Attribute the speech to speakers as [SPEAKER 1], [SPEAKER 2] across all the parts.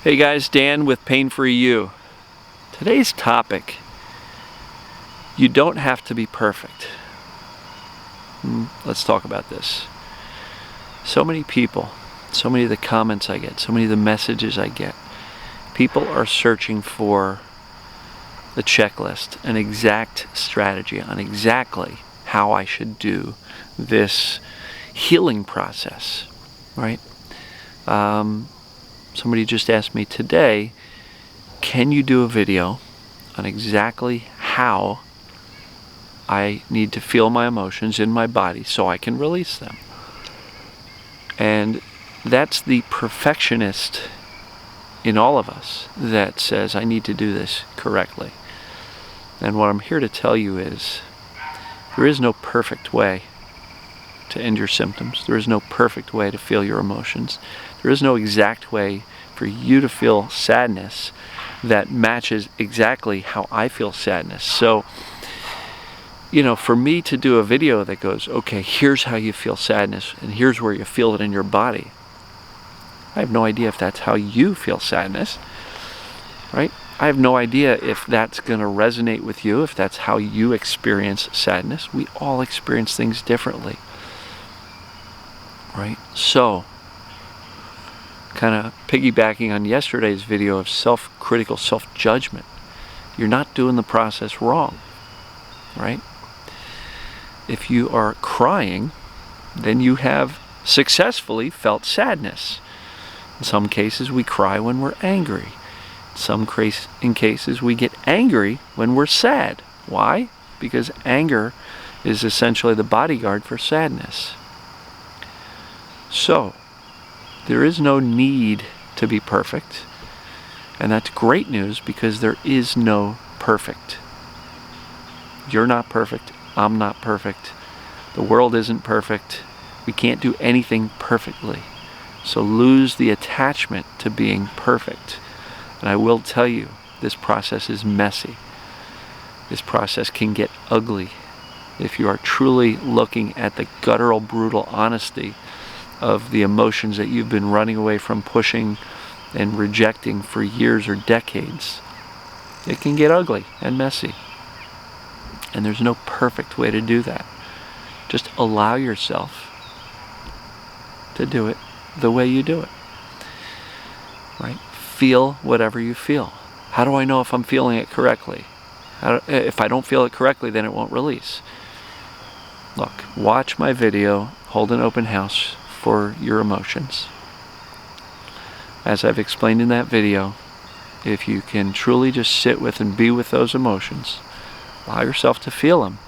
[SPEAKER 1] Hey guys, Dan with Pain Free You. Today's topic, you don't have to be perfect. Let's talk about this. So many people, so many of the comments I get, so many of the messages I get, people are searching for the checklist, an exact strategy on exactly how I should do this healing process, right? Somebody just asked me today, can you do a video on exactly how I need to feel my emotions in my body so I can release them? And that's the perfectionist in all of us that says, I need to do this correctly. And what I'm here to tell you is, there is no perfect way to end your symptoms. There is no perfect way to feel your emotions. There is no exact way for you to feel sadness that matches exactly how I feel sadness. So, for me to do a video that goes, okay, here's how you feel sadness and here's where you feel it in your body, I have no idea if that's how you feel sadness, right? I have no idea if that's going to resonate with you, if that's how you experience sadness. We all experience things differently, right? So, kind of piggybacking on yesterday's video of self-critical self-judgment, you're not doing the process wrong, right? If you are crying, then you have successfully felt sadness. In some cases, we cry when we're angry. In cases, we get angry when we're sad. Why? Because anger is essentially the bodyguard for sadness. So, there is no need to be perfect. And that's great news because there is no perfect. You're not perfect. I'm not perfect. The world isn't perfect. We can't do anything perfectly. So lose the attachment to being perfect. And I will tell you, this process is messy. This process can get ugly if you are truly looking at the guttural, brutal honesty of the emotions that you've been running away from, pushing and rejecting for years or decades. It can get ugly and messy. And there's no perfect way to do that. Just allow yourself to do it the way you do it. Right? Feel whatever you feel. How do I know if I'm feeling it correctly? If I don't feel it correctly, then it won't release. Look, watch my video, Hold an Open House for your emotions. As I've explained in that video, if you can truly just sit with and be with those emotions, allow yourself to feel them.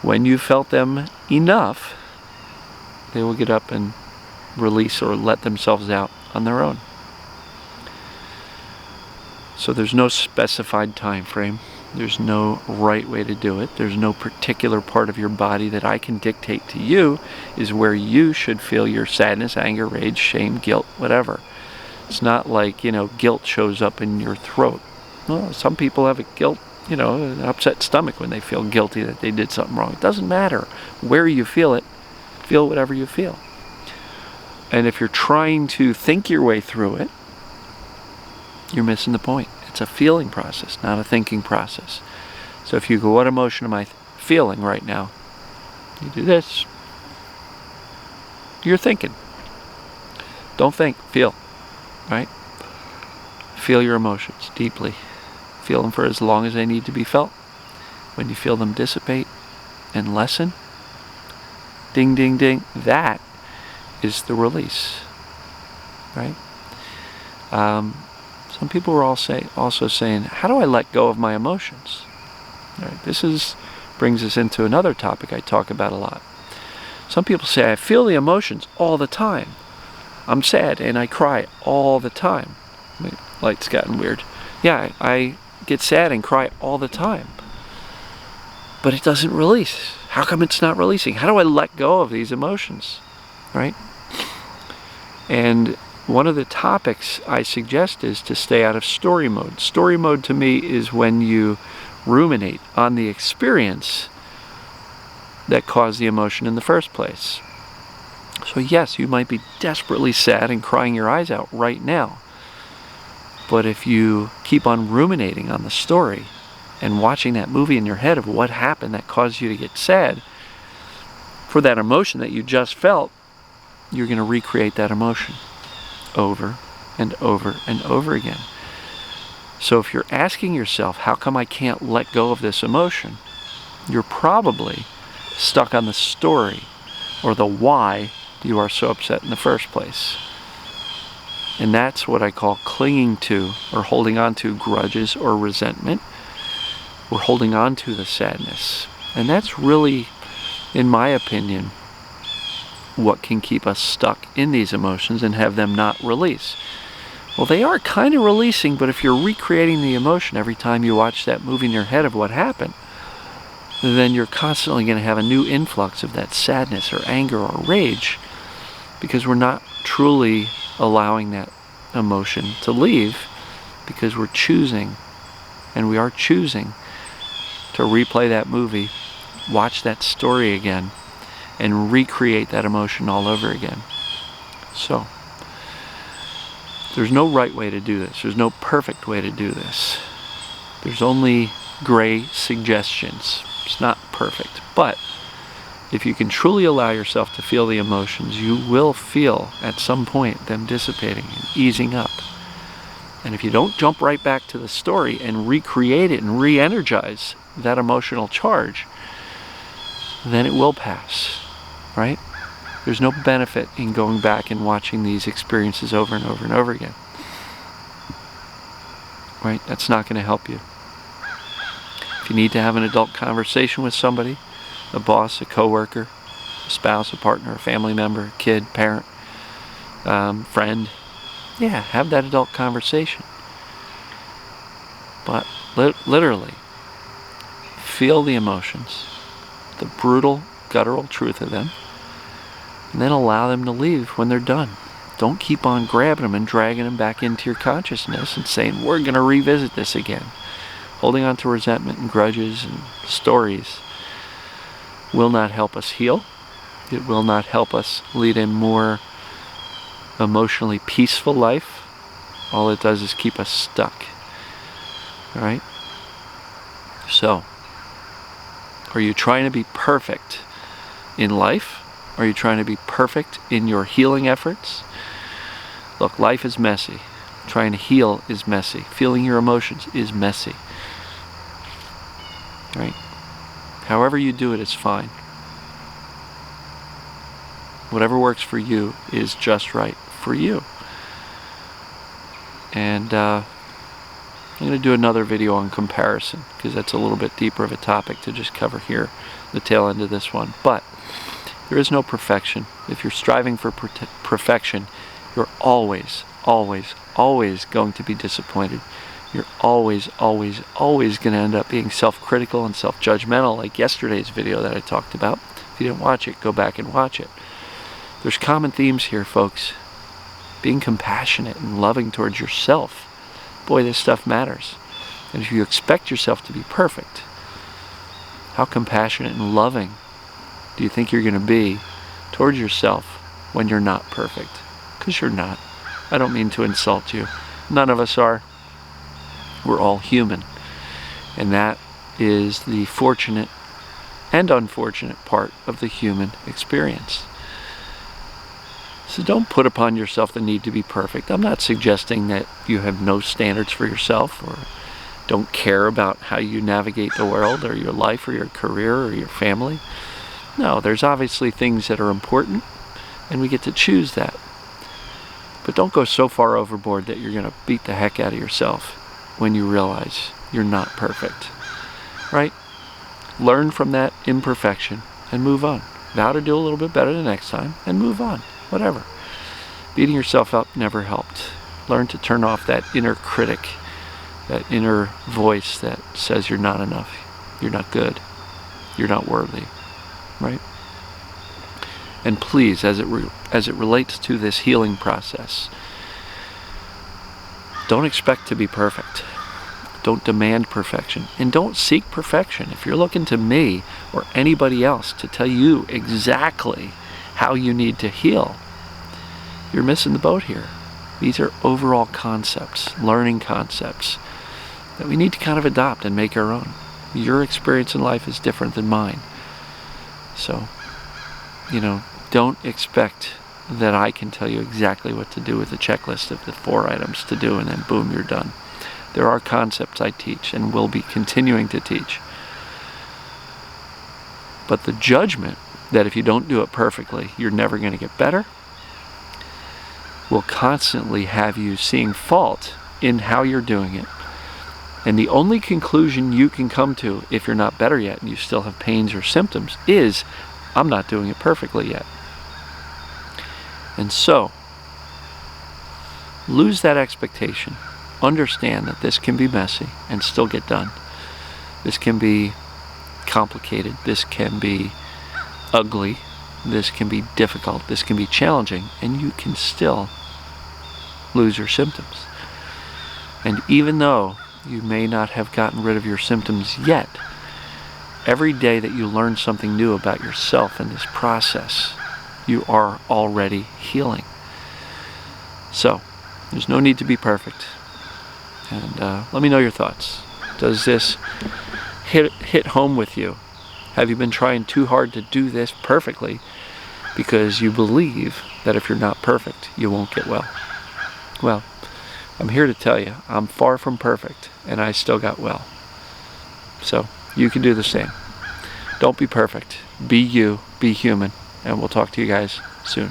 [SPEAKER 1] When you felt them enough, they will get up and release or let themselves out on their own. So there's no specified time frame. There's no right way to do it. There's no particular part of your body that I can dictate to you is where you should feel your sadness, anger, rage, shame, guilt, whatever. It's not like, guilt shows up in your throat. Well, some people have an upset stomach when they feel guilty that they did something wrong. It doesn't matter where you feel it. Feel whatever you feel. And if you're trying to think your way through it, you're missing the point. It's a feeling process, not a thinking process. So if you go, what emotion am I feeling right now? You do this. You're thinking. Don't think, feel, right? Feel your emotions deeply. Feel them for as long as they need to be felt. When you feel them dissipate and lessen, ding, ding, ding, that is the release, right? Some people were also saying, how do I let go of my emotions? All right, this brings us into another topic I talk about a lot. Some people say, I feel the emotions all the time. I'm sad and I cry all the time. Light's gotten weird. Yeah, I get sad and cry all the time. But it doesn't release. How come it's not releasing? How do I let go of these emotions? Right? And one of the topics I suggest is to stay out of story mode. Story mode to me is when you ruminate on the experience that caused the emotion in the first place. So yes, you might be desperately sad and crying your eyes out right now. But if you keep on ruminating on the story and watching that movie in your head of what happened that caused you to get sad, for that emotion that you just felt, you're going to recreate that emotion over and over and over again. So if you're asking yourself, how come I can't let go of this emotion? You're probably stuck on the story or the why you are so upset in the first place. And that's what I call clinging to or holding on to grudges or resentment. We're holding on to the sadness. And that's really, in my opinion, what can keep us stuck in these emotions and have them not release. Well, they are kind of releasing, but if you're recreating the emotion every time you watch that movie in your head of what happened, then you're constantly going to have a new influx of that sadness or anger or rage, because we're not truly allowing that emotion to leave, because we're choosing, and we are choosing to replay that movie, watch that story again, and recreate that emotion all over again. So, there's no right way to do this. There's no perfect way to do this. There's only gray suggestions. It's not perfect. But if you can truly allow yourself to feel the emotions, you will feel at some point them dissipating and easing up. And if you don't jump right back to the story and recreate it and re-energize that emotional charge, then it will pass, right? There's no benefit in going back and watching these experiences over and over and over again. Right? That's not going to help you. If you need to have an adult conversation with somebody, a boss, a coworker, a spouse, a partner, a family member, a kid, parent, friend, yeah, have that adult conversation. But literally, feel the emotions, the brutal, guttural truth of them, and then allow them to leave when they're done. Don't keep on grabbing them and dragging them back into your consciousness and saying, we're going to revisit this again. Holding on to resentment and grudges and stories will not help us heal. It will not help us lead a more emotionally peaceful life. All it does is keep us stuck. All right? So, are you trying to be perfect in life? Are you trying to be perfect in your healing efforts? Look, life is messy. Trying to heal is messy. Feeling your emotions is messy. Right? However you do it is fine. Whatever works for you is just right for you. And I'm going to do another video on comparison, because that's a little bit deeper of a topic to just cover here, the tail end of this one. But there is no perfection. If you're striving for perfection, you're always, always, always going to be disappointed. You're always, always, always going to end up being self-critical and self-judgmental, like yesterday's video that I talked about. If you didn't watch it, go back and watch it. There's common themes here, folks. Being compassionate and loving towards yourself. Boy, this stuff matters. And if you expect yourself to be perfect, how compassionate and loving do you think you're going to be towards yourself when you're not perfect? Because you're not. I don't mean to insult you. None of us are. We're all human. And that is the fortunate and unfortunate part of the human experience. So don't put upon yourself the need to be perfect. I'm not suggesting that you have no standards for yourself or don't care about how you navigate the world or your life or your career or your family. No, there's obviously things that are important, and we get to choose that. But don't go so far overboard that you're going to beat the heck out of yourself when you realize you're not perfect. Right? Learn from that imperfection and move on. Vow to do a little bit better the next time and move on. Whatever. Beating yourself up never helped. Learn to turn off that inner critic, that inner voice that says you're not enough, you're not good, you're not worthy. Right? And please, as it relates to this healing process, don't expect to be perfect. Don't demand perfection. And don't seek perfection. If you're looking to me or anybody else to tell you exactly how you need to heal, you're missing the boat here. These are overall concepts, learning concepts, that we need to kind of adopt and make our own. Your experience in life is different than mine. So, don't expect that I can tell you exactly what to do with a checklist of the 4 items to do, and then boom, you're done. There are concepts I teach and will be continuing to teach. But the judgment that if you don't do it perfectly, you're never going to get better, will constantly have you seeing fault in how you're doing it. And the only conclusion you can come to, if you're not better yet and you still have pains or symptoms, is, I'm not doing it perfectly yet. And so, lose that expectation. Understand that this can be messy and still get done. This can be complicated. This can be ugly. This can be difficult. This can be challenging. And you can still lose your symptoms. And even though you may not have gotten rid of your symptoms yet, every day that you learn something new about yourself in this process, you are already healing. So, there's no need to be perfect. And let me know your thoughts. Does this hit home with you? Have you been trying too hard to do this perfectly because you believe that if you're not perfect, you won't get well? Well, I'm here to tell you, I'm far from perfect, and I still got well. So, you can do the same. Don't be perfect. Be you, be human, and we'll talk to you guys soon.